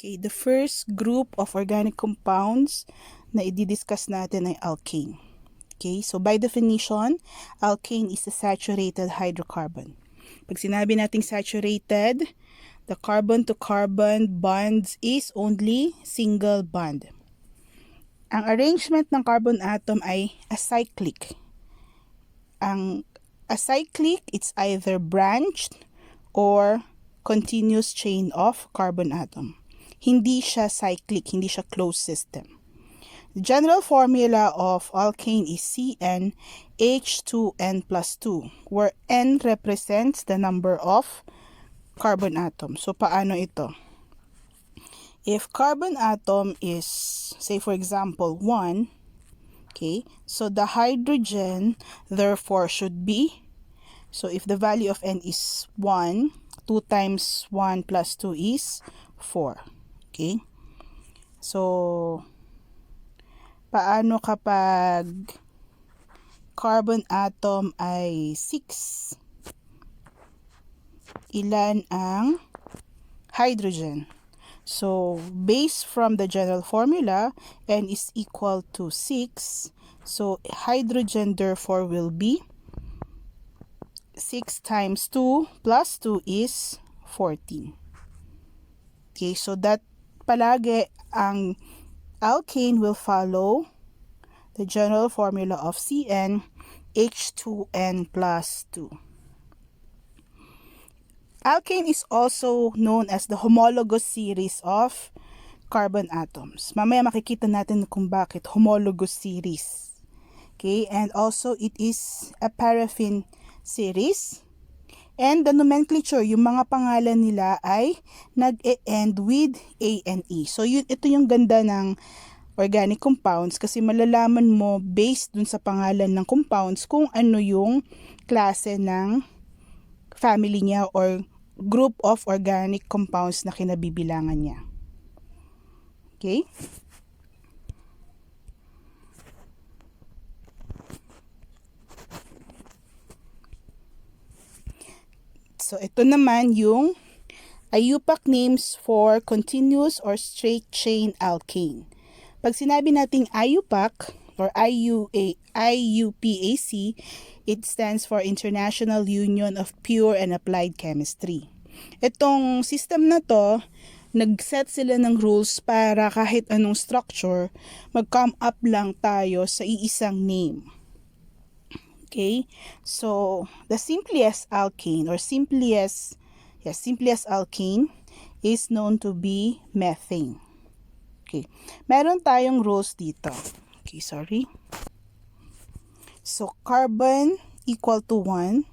Okay, the first group of organic compounds na i-discuss natin ay alkane. Okay, so by definition, alkane is a saturated hydrocarbon. Pag sinabi nating saturated, the carbon-to-carbon bonds is only single bond. Ang arrangement ng carbon atom ay acyclic. Ang acyclic, it's either branched or continuous chain of carbon atom. Hindi siya cyclic, hindi siya closed system. The general formula of alkane is CnH2n plus 2, where N represents the number of carbon atoms. So, paano ito? If carbon atom is, say for example, 1, okay, so the hydrogen, therefore, should be, so if the value of N is 1, 2 times 1 plus 2 is 4. Okay? So, paano kapag carbon atom ay 6? Ilan ang hydrogen? So, based from the general formula, N is equal to 6. So, hydrogen therefore will be 6 times 2 plus 2 is 14. Okay, so that palagi ang alkane will follow the general formula of CnH2n plus 2. Alkane is also known as the homologous series of carbon atoms. Mamaya makikita natin kung bakit homologous series. Okay, and also it is a paraffin series. And the nomenclature, yung mga pangalan nila ay nag-e-end with A-N-E. So ito yung ganda ng organic compounds kasi malalaman mo based dun sa pangalan ng compounds kung ano yung klase ng family niya or group of organic compounds na kinabibilangan niya. Okay? So, ito naman yung IUPAC names for continuous or straight chain alkane. Pag sinabi nating IUPAC or IUPAC, it stands for International Union of Pure and Applied Chemistry. Itong system na to, nag-set sila ng rules para kahit anong structure, mag-come up lang tayo sa iisang name. Okay, so the simplest alkane or simplest alkane is known to be methane. Okay, meron tayong rules dito. Okay, sorry. So carbon equal to 1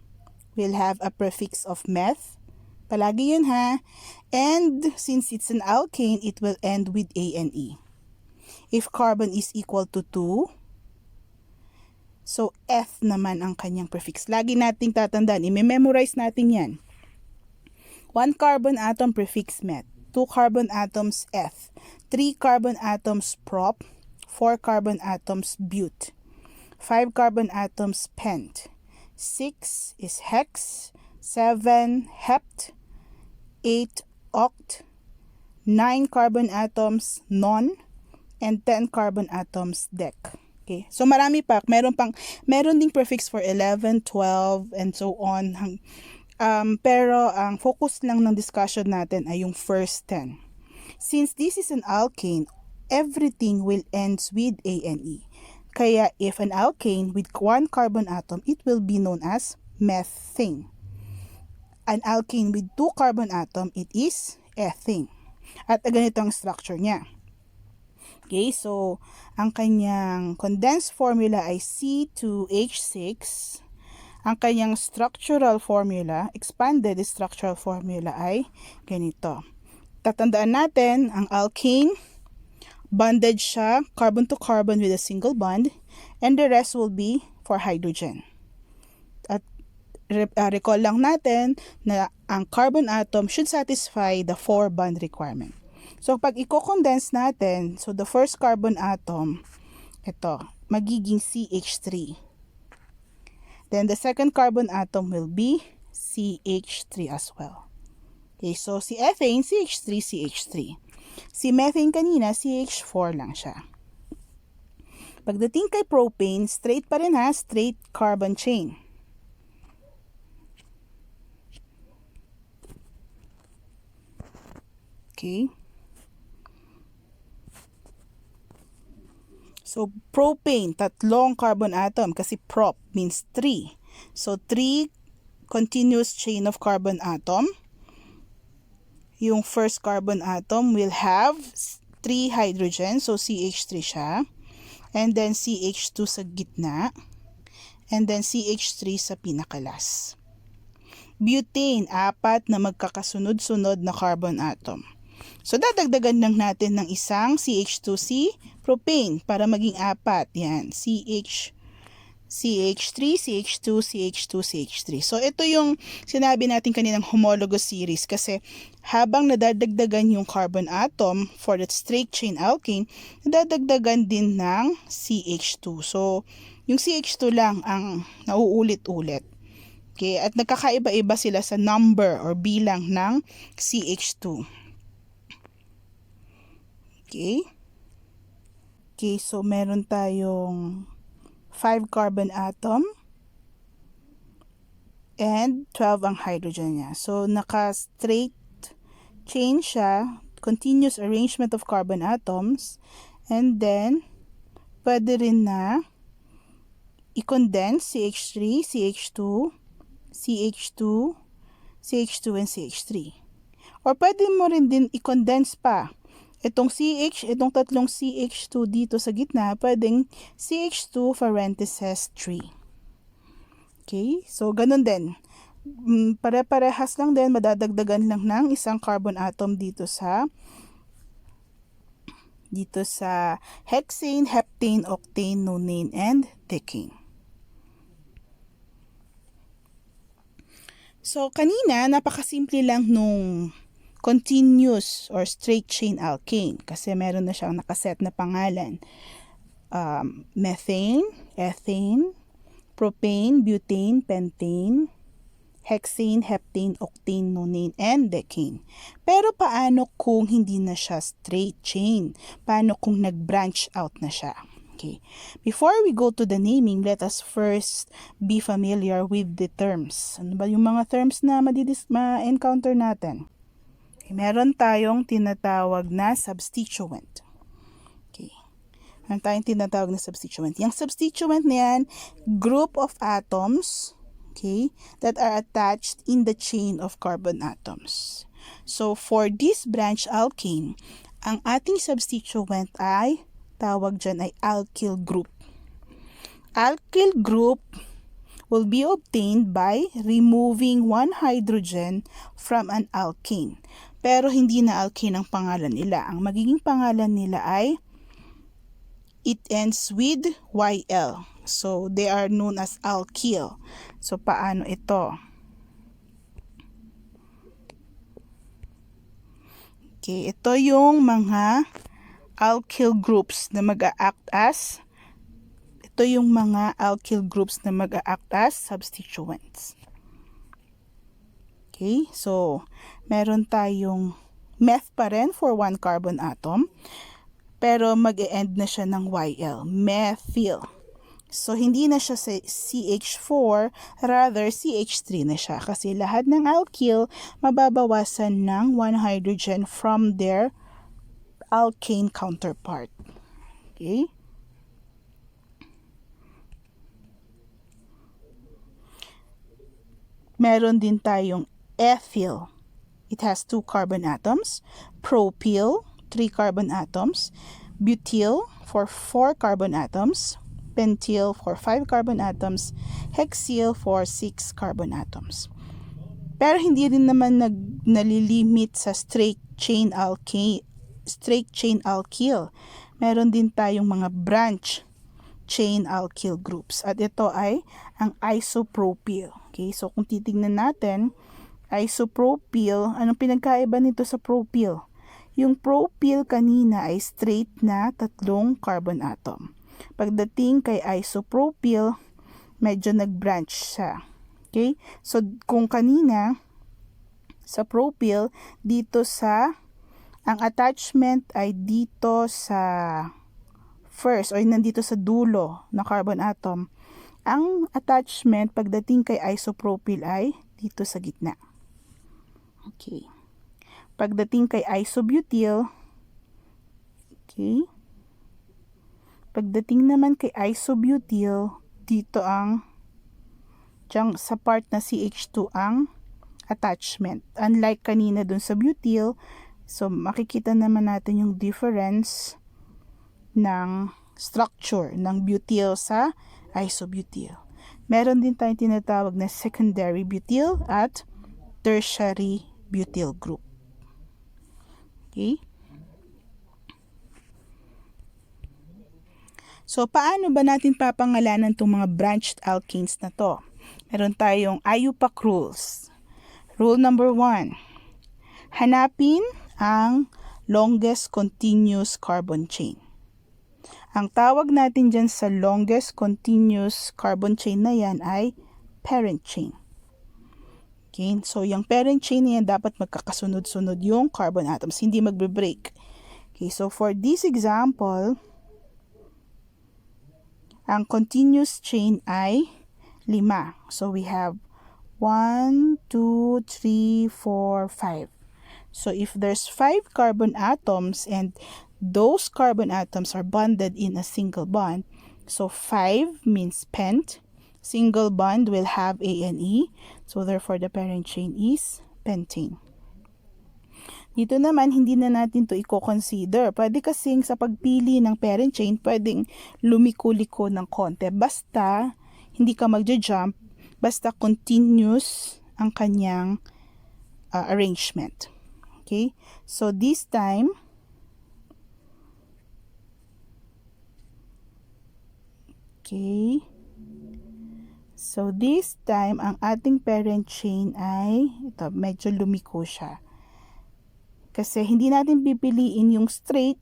will have a prefix of meth. Palagi yun ha. And since it's an alkane, it will end with ANE. If carbon is equal to 2, so, F naman ang kanyang prefix. Lagi nating tatandaan, i-memorize natin yan. 1 carbon atom prefix met, 2 carbon atoms F, 3 carbon atoms prop, 4 carbon atoms but, 5 carbon atoms pent, 6 is hex, 7 hept, 8 oct, 9 carbon atoms non, and 10 carbon atoms dec. Okay. So marami pa, meron ding prefix for 11, 12 and so on. Pero ang focus lang ng discussion natin ay yung first 10. Since this is an alkane, everything will ends with ANE. Kaya if an alkane with 1 carbon atom, it will be known as methane. An alkane with 2 carbon atom, it is ethane. At ganito ang structure niya. Okay, so ang kanyang condensed formula ay C2H6. Ang kanyang structural formula, expanded structural formula ay ganito. Tatandaan natin, ang alkane, bonded siya, carbon to carbon with a single bond, and the rest will be for hydrogen. At recall lang natin na ang carbon atom should satisfy the 4 bond requirement. So, pag i-condense natin, so the first carbon atom, ito, magiging CH3. Then, the second carbon atom will be CH3 as well. Okay, so si ethane, CH3, CH3. Si methane kanina, CH4 lang siya. Pagdating kay propane, straight pa rin ha, straight carbon chain. Okay. So, propane, tatlong carbon atom kasi prop means 3. So, 3 continuous chain of carbon atom. Yung first carbon atom will have 3 hydrogen, so CH3 siya. And then CH2 sa gitna. And then CH3 sa pinakalas. Butane, 4 na magkakasunod-sunod na carbon atom. So, dadagdagan lang natin ng isang CH2C propane para maging 4. Yan, CH3, CH2, CH2, CH3. So, ito yung sinabi natin kaninang homologous series kasi habang nadadagdagan yung carbon atom for that straight chain alkane, nadadagdagan din ng CH2. So, yung CH2 lang ang nauulit-ulit. Okay, at nagkakaiba-iba sila sa number or bilang ng CH2. Okay. Okay, so meron tayong 5 carbon atom and 12 ang hydrogen niya. So, naka-straight chain siya, continuous arrangement of carbon atoms, and then, pwede rin na i-condense CH3, CH2, CH2, CH2, and CH3. Or pwede mo rin din i-condense pa. Itong tatlong CH2 dito sa gitna, pwedeng CH2 parentheses 3. Okay, so ganun din. Pare-parehas lang din, madadagdagan lang ng isang carbon atom dito sa hexane, heptane, octane, nonane, and decane. So, kanina, napakasimple lang nung continuous or straight chain alkane kasi meron na siyang nakaset na pangalan. Methane, ethane, propane, butane, pentane, hexane, heptane, octane, nonane, and decane. Pero paano kung hindi na siya straight chain? Paano kung nag-branch out na siya? Okay. Before we go to the naming, let us first be familiar with the terms. Ano ba yung mga terms na ma-encounter natin? Okay. Meron tayong tinatawag na substituent. Okay. Meron tayong tinatawag na substituent. Yung substituent na yan, group of atoms, okay, that are attached in the chain of carbon atoms. So, for this branch alkane, ang ating substituent ay tawag dyan ay alkyl group. Alkyl group will be obtained by removing one hydrogen from an alkane. Pero hindi na alkane ang pangalan nila. Ang magiging pangalan nila ay it ends with YL. So, they are known as alkyl. So, paano ito? Okay, ito yung mga alkyl groups na mag-a-act as substituents. Okay, so meron tayong meth pa rin for one carbon atom, pero mag-e-end na siya ng YL, methyl. So, hindi na siya CH4, rather CH3 na siya kasi lahat ng alkyl mababawasan ng one hydrogen from their alkane counterpart. Okay? Meron din tayong ethyl. It has 2 carbon atoms. Propyl, 3 carbon atoms. Butyl for 4 carbon atoms. Pentyl for 5 carbon atoms. Hexyl for 6 carbon atoms. Pero hindi rin naman nalilimit sa straight chain alkyl. Meron din tayong mga branch chain alkyl groups. At ito ay ang isopropyl. Okay, so kung titingnan natin, isopropyl, anong pinagkaiba nito sa propyl? Yung propyl kanina ay straight na 3 carbon atom. Pagdating kay isopropyl, medyo nag-branch siya. Okay? So, kung kanina, sa propyl, dito sa Ang attachment ay dito sa first or nandito sa dulo ng carbon atom. Ang attachment pagdating kay isopropyl ay dito sa gitna. Okay. Pagdating kay isobutyl, okay. Pagdating naman kay isobutyl, dito ang dyan sa part na CH2 ang attachment. Unlike kanina dun sa butyl, so makikita naman natin yung difference ng structure ng butyl sa isobutyl. Meron din tayong tinatawag na secondary butyl at tertiary butyl group. Okay? So, paano ba natin papangalanan itong mga branched alkanes na to? Meron tayong IUPAC rules. Rule number 1. Hanapin ang longest continuous carbon chain. Ang tawag natin dyan sa longest continuous carbon chain na yan ay parent chain. Okay, so yung parent chain na yan dapat magkakasunod-sunod yung carbon atoms, hindi magbe-break. Okay, so for this example, ang continuous chain ay 5. So we have 1, 2, 3, 4, 5. So if there's 5 carbon atoms and those carbon atoms are bonded in a single bond, so 5 means pent. Single bond will have A and E. So therefore the parent chain is pentane. Dito naman, hindi na natin to i-consider. Pwede kasing sa pagpili ng parent chain, pwedeng lumiko-liko ng konti. Basta, hindi ka magja-jump, basta continuous ang kanyang arrangement. Okay? So, this time, okay, so this time, ang ating parent chain ay, ito, medyo lumiko siya. Kasi hindi natin pipiliin yung straight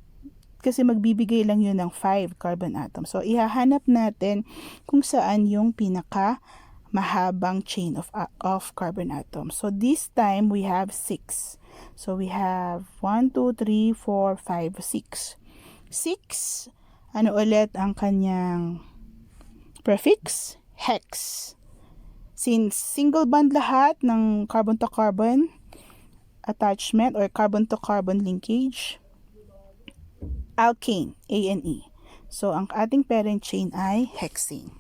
kasi magbibigay lang yun ng 5 carbon atom. So, ihahanap natin kung saan yung pinaka mahabang chain of carbon atom. So, this time, we have 6. So, we have 1, 2, 3, 4, 5, 6. 6, ano ulit ang kanyang prefix? Hex. Since single bond lahat ng carbon to carbon attachment or carbon to carbon linkage, alkane, A and E. So, ang ating parent chain ay hexane.